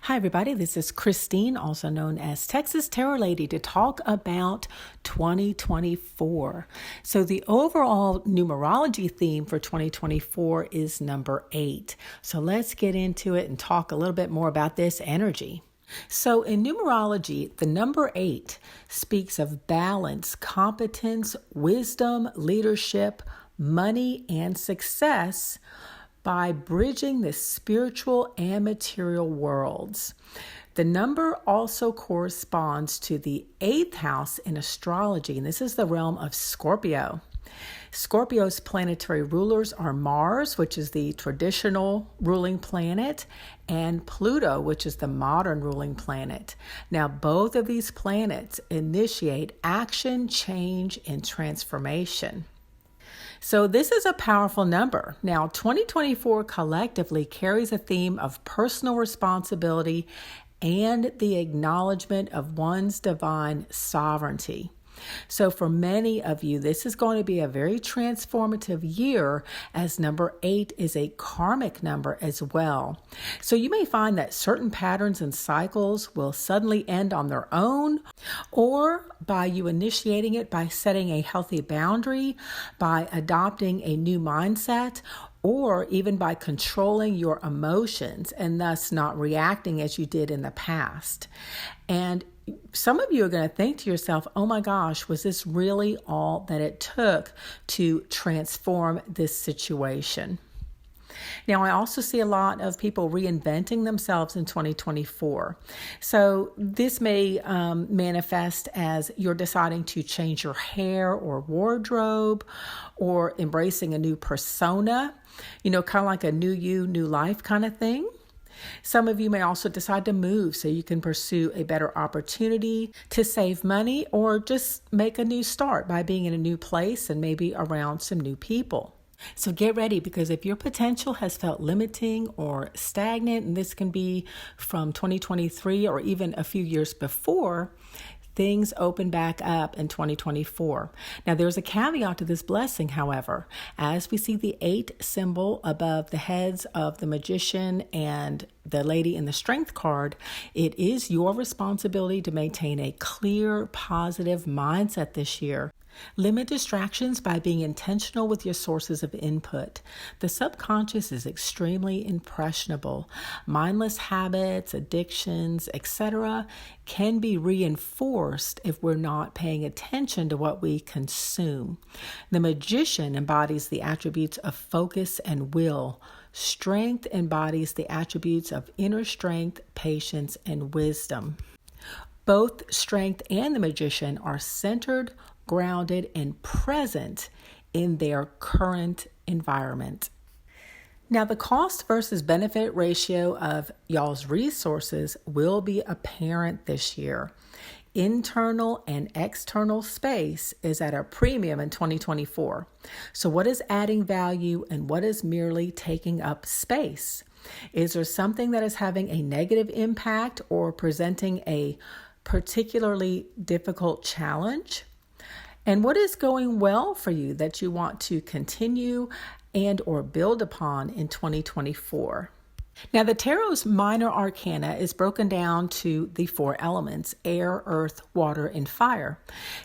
Hi, everybody. This is Christine, also known as Texas Tarot Lady, to talk about 2024. So, the overall numerology theme for 2024 is number 8. So, let's get into it and talk a little bit more about this energy. So, in numerology, the number 8 speaks of balance, competence, wisdom, leadership, money, and success by bridging the spiritual and material worlds. The number also corresponds to the 8th house in astrology, and this is the realm of Scorpio. Scorpio's planetary rulers are Mars, which is the traditional ruling planet, and Pluto, which is the modern ruling planet. Now, both of these planets initiate action, change, and transformation. So this is a powerful number. Now, 2024 collectively carries a theme of personal responsibility and the acknowledgement of one's divine sovereignty. So for many of you, this is going to be a very transformative year, as number 8 is a karmic number as well. So you may find that certain patterns and cycles will suddenly end on their own, or by you initiating it by setting a healthy boundary, by adopting a new mindset, or even by controlling your emotions and thus not reacting as you did in the past. And some of you are going to think to yourself, oh my gosh, was this really all that it took to transform this situation? Now, I also see a lot of people reinventing themselves in 2024. So this may manifest as you're deciding to change your hair or wardrobe, or embracing a new persona, kind of like a new you, new life kind of thing. Some of you may also decide to move so you can pursue a better opportunity to save money, or just make a new start by being in a new place and maybe around some new people. So get ready, because if your potential has felt limiting or stagnant, and this can be from 2023 or even a few years before, things open back up in 2024. Now, there's a caveat to this blessing, however. As we see the 8 symbol above the heads of the magician and the lady in the strength card, it is your responsibility to maintain a clear, positive mindset this year. Limit distractions by being intentional with your sources of input. The subconscious is extremely impressionable. Mindless habits, addictions, etc. can be reinforced if we're not paying attention to what we consume. The magician embodies the attributes of focus and will. Strength embodies the attributes of inner strength, patience, and wisdom. Both strength and the magician are centered, grounded, and present in their current environment. Now, the cost versus benefit ratio of y'all's resources will be apparent this year. Internal and external space is at a premium in 2024. So what is adding value and what is merely taking up space? Is there something that is having a negative impact or presenting a particularly difficult challenge? And what is going well for you that you want to continue and or build upon in 2024? Now, the Tarot's minor arcana is broken down to the 4 elements: air, earth, water, and fire.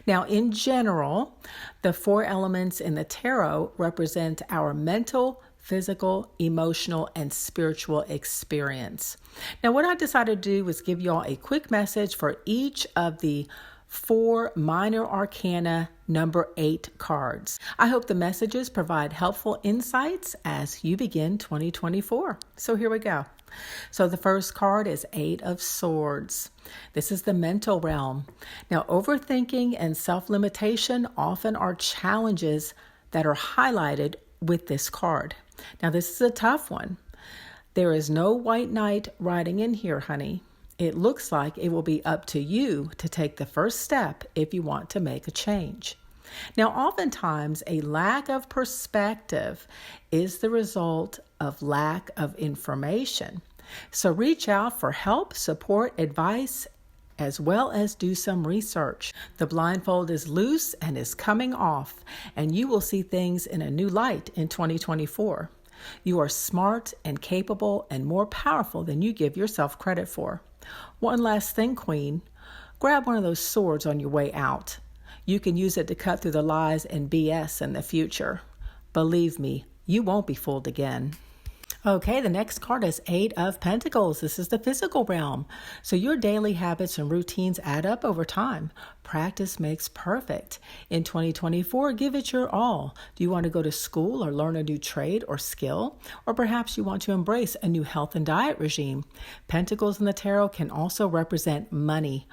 Now, in general, the 4 elements in the Tarot represent our mental, physical, emotional, and spiritual experience. Now, what I decided to do was give y'all a quick message for each of the 4 minor arcana number 8 cards. I hope the messages provide helpful insights as you begin 2024. So here we go. So the first card is 8 of Swords. This is the mental realm. Now, overthinking and self-limitation often are challenges that are highlighted with this card. Now, this is a tough one. There is no white knight riding in here, honey. It looks like it will be up to you to take the first step if you want to make a change. Now, oftentimes, a lack of perspective is the result of lack of information. So reach out for help, support, advice, as well as do some research. The blindfold is loose and is coming off, and you will see things in a new light in 2024. You are smart and capable and more powerful than you give yourself credit for. One last thing, Queen. Grab one of those swords on your way out. You can use it to cut through the lies and BS in the future. Believe me, you won't be fooled again. Okay, the next card is Eight of Pentacles. This is the physical realm. So your daily habits and routines add up over time. Practice makes perfect. In 2024, give it your all. Do you want to go to school or learn a new trade or skill? Or perhaps you want to embrace a new health and diet regime. Pentacles in the tarot can also represent money.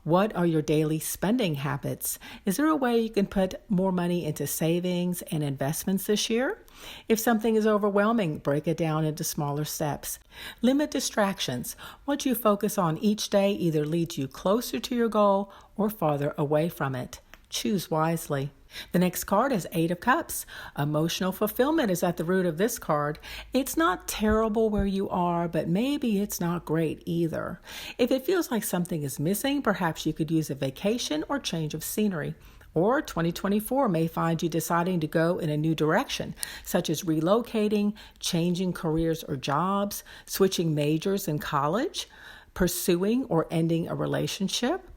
What are your daily spending habits? Is there a way you can put more money into savings and investments this year? If something is overwhelming, break it down into smaller steps. Limit distractions. What you focus on each day either leads you closer to your goal or farther away from it. Choose wisely. The next card is Eight of Cups. Emotional fulfillment is at the root of this card. It's not terrible where you are, but maybe it's not great either. If it feels like something is missing, perhaps you could use a vacation or change of scenery. Or 2024 may find you deciding to go in a new direction, such as relocating, changing careers or jobs, switching majors in college, pursuing or ending a relationship,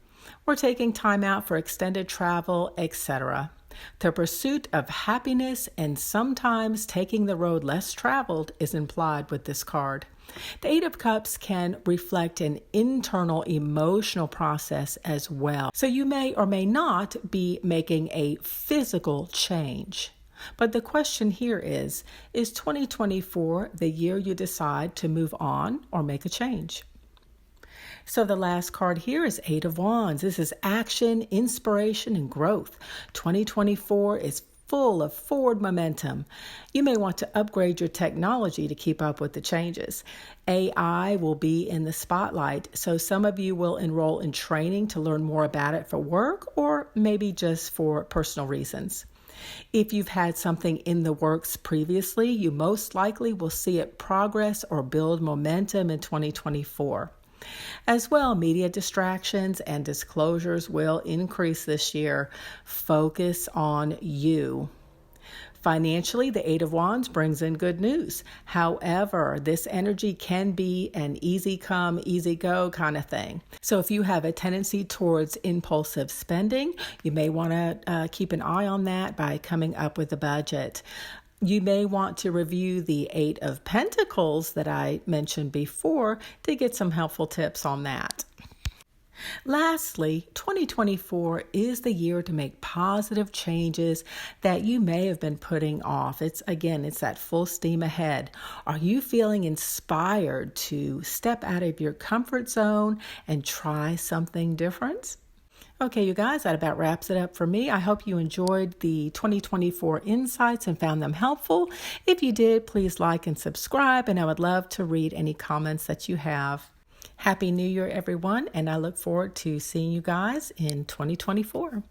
or taking time out for extended travel, etc. The pursuit of happiness and sometimes taking the road less traveled is implied with this card. The Eight of Cups can reflect an internal emotional process as well. So you may or may not be making a physical change. But the question here is 2024 the year you decide to move on or make a change? So the last card here is Eight of Wands. This is action, inspiration, and growth. 2024 is full of forward momentum. You may want to upgrade your technology to keep up with the changes. AI will be in the spotlight, so some of you will enroll in training to learn more about it for work or maybe just for personal reasons. If you've had something in the works previously, you most likely will see it progress or build momentum in 2024. As well, media distractions and disclosures will increase this year. Focus on you. Financially, the Eight of Wands brings in good news. However, this energy can be an easy come, easy go kind of thing. So if you have a tendency towards impulsive spending, you may want to keep an eye on that by coming up with a budget. You may want to review the Eight of Pentacles that I mentioned before to get some helpful tips on that. Lastly, 2024 is the year to make positive changes that you may have been putting off. It's that full steam ahead. Are you feeling inspired to step out of your comfort zone and try something different? Okay, you guys, that about wraps it up for me. I hope you enjoyed the 2024 insights and found them helpful. If you did, please like and subscribe, and I would love to read any comments that you have. Happy New Year, everyone, and I look forward to seeing you guys in 2024.